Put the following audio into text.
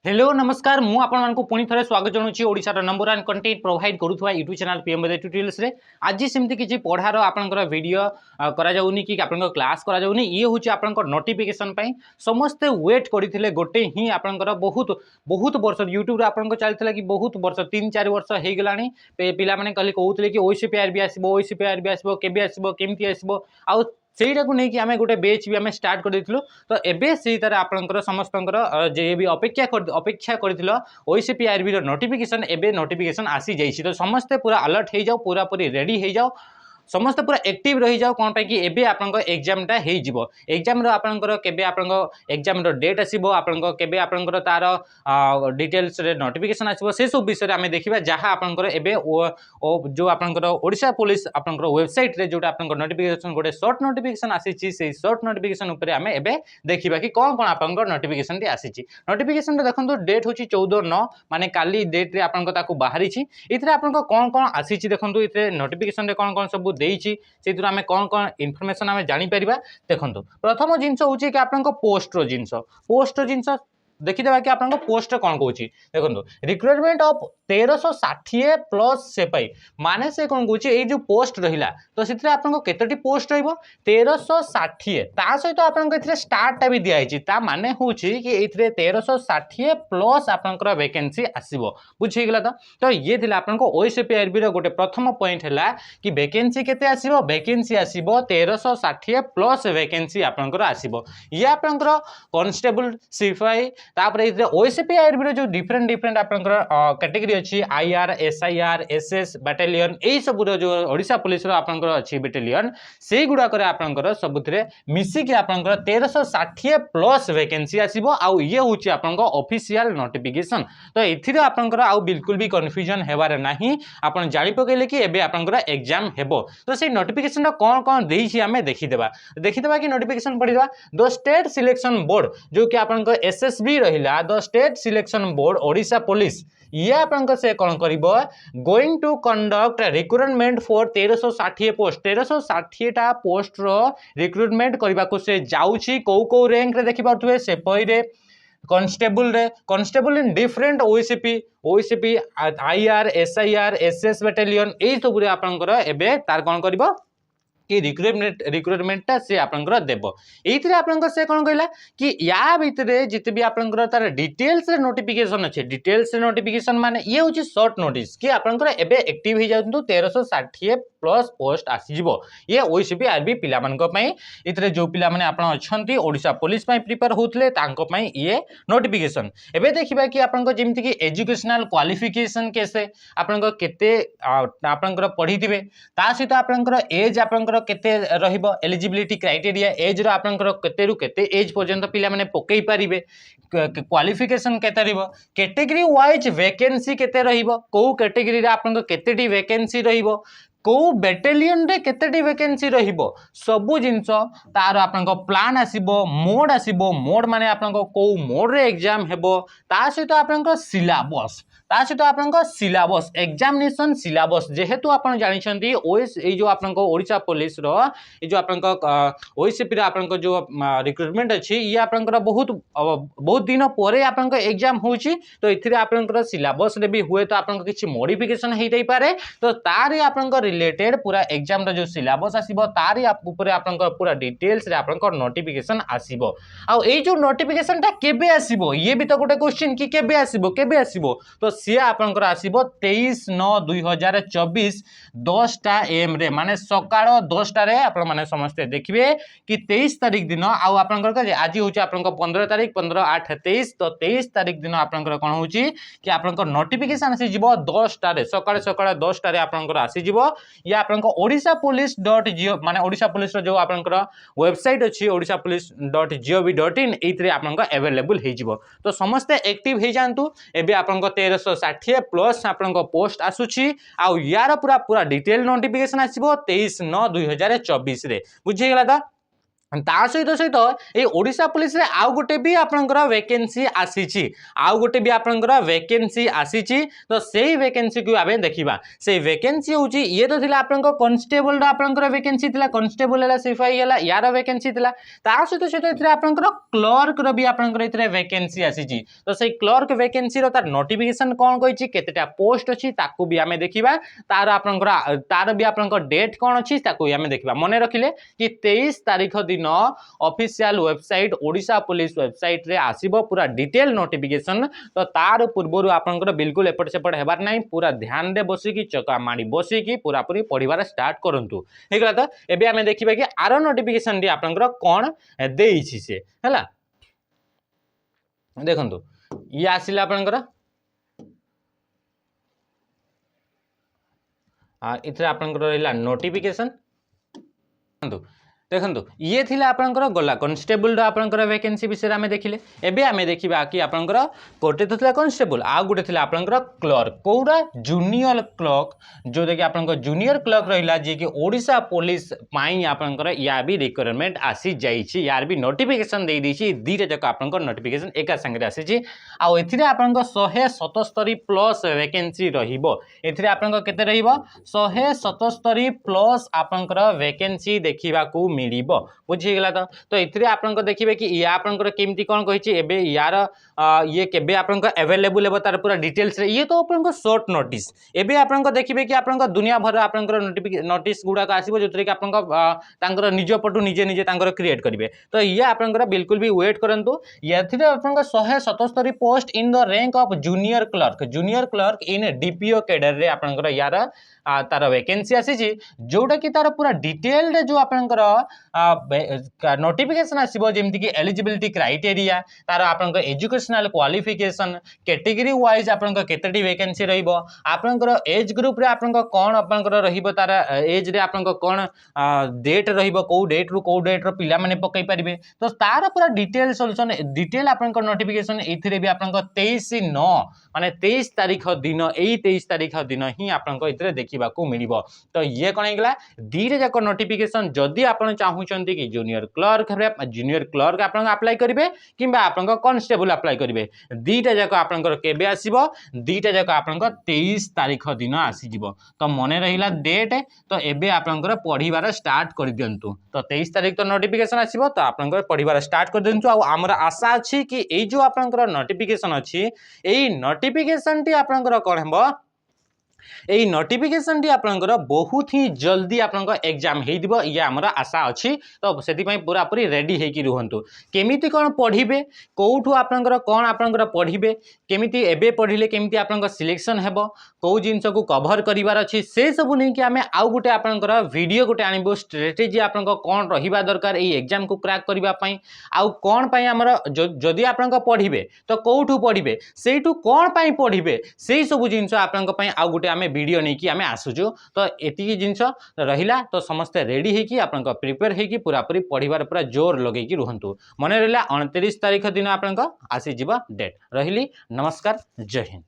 Hello नमस्कार मु आपण पुणी थे स्वागत जनाऊँ ओडिशार नंबर वन कंटेंट प्रोवाइड करुवा यूट्यूब चैनल पीएम ट्यूटोरियल्स रे आज सेमती किसी पढ़ार आपंकर वीडियो कराऊनी कि आप क्लास कराऊनी ये हूँ आप नोटिफिकेशन समस्ते वेट करते गोटे ही आपंकर बहुत बहुत वर्ष यूट्यूब आपको चलता कि बहुत वर्ष 3-4 वर्ष हो गला पिला कल कहते कि ओसीपीआर भी आसो ओसीपीआर भी आसो केबी आसो केमती आसो आउ सेटा को लेकिन आम गोटे बेच भी आम स्टार्ट कर तो एबे से तार आपंकर समस्त जे भी अपेक्षा कर ओसीपीआरबी नोटिफिकेशन एबे नोटिफिकेशन आसी जाइए तो समस्ते पूरा अलर्ट हो जाओ पूरा पूरी रेडी हो जाओ समस्त पूरा एक्टिव रही जाओ कौन पे कि एबे आपन एग्जामटा हो एग्जाम आपंकर केबे आपन एग्जाम डेट आसो आपन केबे आपंकर तार डिटेल्स रे नोटिफिकेशन आसो से सब विषय आम देखा जहाँ आपंकर एबे जो आपंकर ओडिशा पुलिस आपंकर वेबसाइट रे जोटा आपंकर नोटिफिकेशन गोटे शॉर्ट नोटिफिकेशन आसी से शॉर्ट नोटिफिकेशन ऊपर आम एबे देखा कि कौन कौन आपंकर नोटिफिकेशन टी आसी नोटिफिकेशन देखो डेट हूँ 14/9 माने काली डेट रे आपन ताकू बाहरी इथरे आपन कौन कौन आसी देखो इथे नोटिफिकेशन रे कौन कौन सब देइछि से आम कौन कौन इनफॉरमेशन आम जापर देखो प्रथम जिनस हूँ कि आप पोस्ट जिनस देखीदेवा कि आप पोस्ट कौन कौन देखो रिक्रुटमेंट ऑफ 1360 प्लस सेपाई माने से कौन कौन ये जो पोस्ट रहा तो से आपको केतोटी पोस्ट रही 1360 ता सहित आपको स्टार्टा भी दिखाई माने हूँ कि 1360 प्लस आपंकर वैकेंसी आसो बुझीगला तो ये आपको ओसीपीआरबी गोटे प्रथम पॉइंट है कि वैकेंसी केते आसीबो वैकेंसी आसीबो 1360 प्लस वैकेंसी आपंकर आसीबो ये आपंकर कांस्टेबल सिपाही तापर इधर ओसीपीआरबी जो डिफरेंट आपंकर कैटेगरी अच्छी आईआर एसआईआर एसएस बैटालियन यही सब जो ओडिशा पुलिस आपंकर अच्छी बैटालियन से गुड़ाक आपंकर सबुथिरे मिसिकी आपंकर 1360 प्लस वैकेंसी आसीबो आउ ये होची आपंकर ऑफिशियल नोटिफिकेशन तो एथिरे आपंकर आउ बिल्कुल भी कंफ्यूजन हेबार नाही आपन जानि पकेले कि एबे आपंकर एग्जाम हेबो तो से नोटिफिकेशन कौन कौन देइछि हमें देखिदेबा कि नोटिफिकेशन पढ़िबा द स्टेट सिलेक्शन बोर्ड जो कि आपंकर एसएसबी रहिला the state selection board Odisha police ये आपंकर से कौन करिबो going to conduct recruitment for 1360 post 1360 टा पोस्ट रो रिक्रुटमेंट करबा को से जाउछि को रैंक रे देखि पाथुवे सेपई रे constable in different OCP IR SIR SS battalion यही सब आपंकर एबे तार कौन करिबो कि रिक्रुटमेंटा से आपंकर देव ये आपंकर से कौन कहला कि या भितर जिते भी आपंकर तार डिटेल्स रे नोटिफिकेशन अच्छे डिटेल्स रे नोटिफिकेशन माने ये हूँ शॉर्ट नोटिस कि आपंकर एबे एक्टिव हो जातु 1360 प्लस पोस्ट आसीजिवो ये ओसीपीआरबी पिला मानक पई इतरे जो पिला माने आपण अछंती ओडिशा पुलिस पई प्रिपेयर होतले तांको पई ये नोटिफिकेशन एबे देखिबा कि आपंकर जेमति कि एजुकेशनल क्वालिफिकेशन कैसे आपंकर केते आपंकर पढिथिबे ता सहित आपंकर एज आपंकर केते रहिबो एलिजिबिलिटी क्राइटेरिया एज रो आपंकर केते रु केते एज पर्यंत पिला माने पकई पारिबे क्वालिफिकेशन केते रहिबो कैटेगरी वाइज वैकेंसी केते रहिबो को कैटेगरी रे आपंकर केतेटी वैकेंसी रहिबो को बैटालियन रे केतेटी वैकेंसी रहिबो सबु जिंस तार आपनको प्लान आसीबो मोड माने आपनको को मोड रे एग्जाम हेबो ता सहित आपनको सिलेबस ता सहित आपनको सिलेबस एग्जामिनेशन सिलेबस जेहेतु आपण जानिछंती ओएस ए जो आपनको ओडिशा पुलिस रो ए जो आपनको ओएसपी रे आपनको जो रिक्रुटमेंट अछि ये आपनको बहुत दिन परे आपनको एग्जाम होउची तो इथिरे आपनको सिलेबस रे भी हुए तो आपनको किछि मॉडिफिकेशन हेइ दई पारे तो तारे आपनको रिलेटेड पूरा एग्जाम रो जो सिलेबस आसीबो तारे ऊपर आपनको पूरा डिटेल्स रे आपनको नोटिफिकेशन आसीबो आ ए जो नोटिफिकेशन ता केबे आसीबो ये भी तो गोटे क्वेश्चन कि केबे आसीबो तो सी आपंकर आसीबो 23/9/2024 10टा एम रे माने सकाळ 10टा रे आपण माने समस्त देखिबे कि 23 तारिख दिन आउ आपंकर आज होची आपंकर 15 तारिख 15/8/23 तो 23 तारिख दिन आपंकर कोन होची कि आपंकर नोटिफिकेशन आसी जिवो 10टा रे सकाळ 10टा रे आपंकर आसी जिवो या आपंकर odishapolice.gov माने ओडिशा पुलिस रो जो आपंकर वेबसाइट अछि odishapolice.gov.in एथरे आपंकर अवेलेबल हे जिवो तो समस्त एक्टिव हे जानतु एबे आपंकर 1360 प्लस आपंकर पोस्ट आसुची आ यार पूरा डिटेल नोटिफिकेशन आसीबो 23/9/2024 रे बुझी गेला त ता सहित सहित ये ओडिशा पुलिस रे आउ गोटे भी आपनकर वैकेंसी आसीची आउ गोटे भी आपनकर वैकेंसी आसीची तो सेही वैकेंसी को आबे देखिबा से वैकेंसी होची ये तो थिला आपनकर कांस्टेबल रा आपनकर वैकेंसी थिला कांस्टेबल हला सिपाही हला यार वैकेंसी थिला ता सहित सहित इतरे आपनकर क्लर्क रो भी आपनकर इतरे वैकेंसी आसीची तो से क्लर्क वैकेंसी रो तार नोटिफिकेशन कोन कहिची केतेटा पोस्ट अछि ताकू भी हमें देखिबा तार भी आपनकर डेट कोन अछि ताकू हमें देखिबा मने रखिले कि 23 तारिख दिन official website Odisha police website रे आसीबो पूरा डिटेल नोटिफिकेशन तो तार पूर्व आपनकर बिल्कुल एपट सेपट हेबार नाही पूरा ध्यान दे बसी की चका माडी बसी की पूरा पूरी पढिबार स्टार्ट करंतु ठीक है तो एबे हमें देखिबा कि आरो नोटिफिकेशन दी आपनकर कोन देइछि से हला देखंतु ये आसिला आपनकर इथरे आपनकर रहला नोटिफिकेशन देखो ये थिला आपनकर गला कांस्टेबल रो आपनकर वैकेंसी विषय रे हमें देखिले एबे हमें देखिबा कि आपनकर कोटे तो थिला कांस्टेबल आ गुटे थिला आपनकर क्लर्क कोरा जूनियर क्लर्क जो देखि आपनकर जूनियर क्लर्क रहिला जे कि ओडिशा पुलिस पाई आपनकर या भी रिक्वायरमेंट आसी जाईछि यार भी नोटिफिकेशन दे दीछि दीरे जक आपनकर नोटिफिकेशन एका संगे आसीछि आ एथिरे आपनकर 177 प्लस वैकेंसी रहिबो एथिरे आपनकर केते रहिबो 177 प्लस आपनकर वैकेंसी देखिबा को मिलिबो बुझिगला तो एथिरे आपनकर देखिबे कि या आपनकर केमती कोन कहिछि एबे यार ये केबे आपनकर अवेलेबल हेबो तार पूरा डिटेल्स रे ये तो आपनकर शॉर्ट नोटिस एबे आपनकर देखिबे कि आपनकर दुनिया भर आपनकर नोटिस गुडा का आसीबो जोतरे कि आपनकर तांकर निज पटु निजे निजे तांकर क्रिएट करिवे तो ये आपनकर बिल्कुल भी वेट करंतु एथिरे आपनकर 177 post in the rank of junior clerk in DPO cadre रे आपनकर यार तार वैकेंसी आसी जोटा कि तार पूरा डिटेल्ड जो आपनकर नोटिफिकेशन आसीबो जेमति कि एलिजिबिलिटी क्राइटेरिया तार आपनकर एजुकेशनल क्वालिफिकेशन कैटेगरी वाइज आपनकर केतेटी वैकेंसी रहइबो आपनकर एज ग्रुप रे आपनकर कोन आपनकर रहिबो तार एज रे आपनकर कोन डेट रहिबो को डेट रो पिला माने पकई परिबे तो तार पूरा डिटेल सॉल्यूशन डिटेल आपनकर नोटिफिकेशन एथिरे भी आपनकर 23/9 माने 23 तारिख दिन एई 23 तारिख दिन ही आपनकर इतरे देखिबा को मिलिबो तो ये कोन हेगला दीरे जाक नोटिफिकेशन जदी आपन चाहूचंती कि जूनियर क्लर्क आपन अप्लाई करिवे किबा आपन कांस्टेबल अप्लाई करिवे दीटा जाक आपन केबे आसीबो दीटा जाक आपन 23 तारिख दिन आसी जिवो तो मने रहिला डेट तो एबे आपन पढिबार स्टार्ट कर दियंतु तो 23 तारिख तो नोटिफिकेशन आसीबो तो आपन पढिबार स्टार्ट कर दियंतु आ हमर आशा अछि कि एई जो आपन नोटिफिकेशन अछि एई नोटिफिकेशन टी आपन कोन हेबो एई नोटिफिकेशन टी आपनकर बहुत ही जल्दी आपनकर एग्जाम हेइ दिबो या हमरा आशा अछि तो सेति पई पूरा पूरी रेडी हेइ कि रहंतु केमिति कोन पढिबे कोठु आपनकर कोन आपनकर पढिबे केमिति एबे पढिले केमिति आपनकर सिलेक्शन हेबो को जिंस को कवर करिवार अछि से सब नै कि हमें आउ गुटे आपनकर वीडियो गुटे आनिबो स्ट्रेटेजी आपनकर कोन रहिबा दरकार एई एग्जाम को क्रैक करिबा पई आउ कोन पई हमर जदी आपनकर पढिबे तो कोठु पढिबे सेइटु कोन पई पढिबे सेई सब जिंस आपनकर पई आउ गुटे आमे वीडियो नहीं कि आमे आसुजु तो एतिकी जिंस रहिला तो समस्त रेडी है कि आपन प्रिपेयर है कि पूरा पूरी पढिबार पूरा जोर लगे कि रहंतु मने रहला 29 तारिख दिन आपन आसी जिबा डेट रहिली नमस्कार जय हिंद।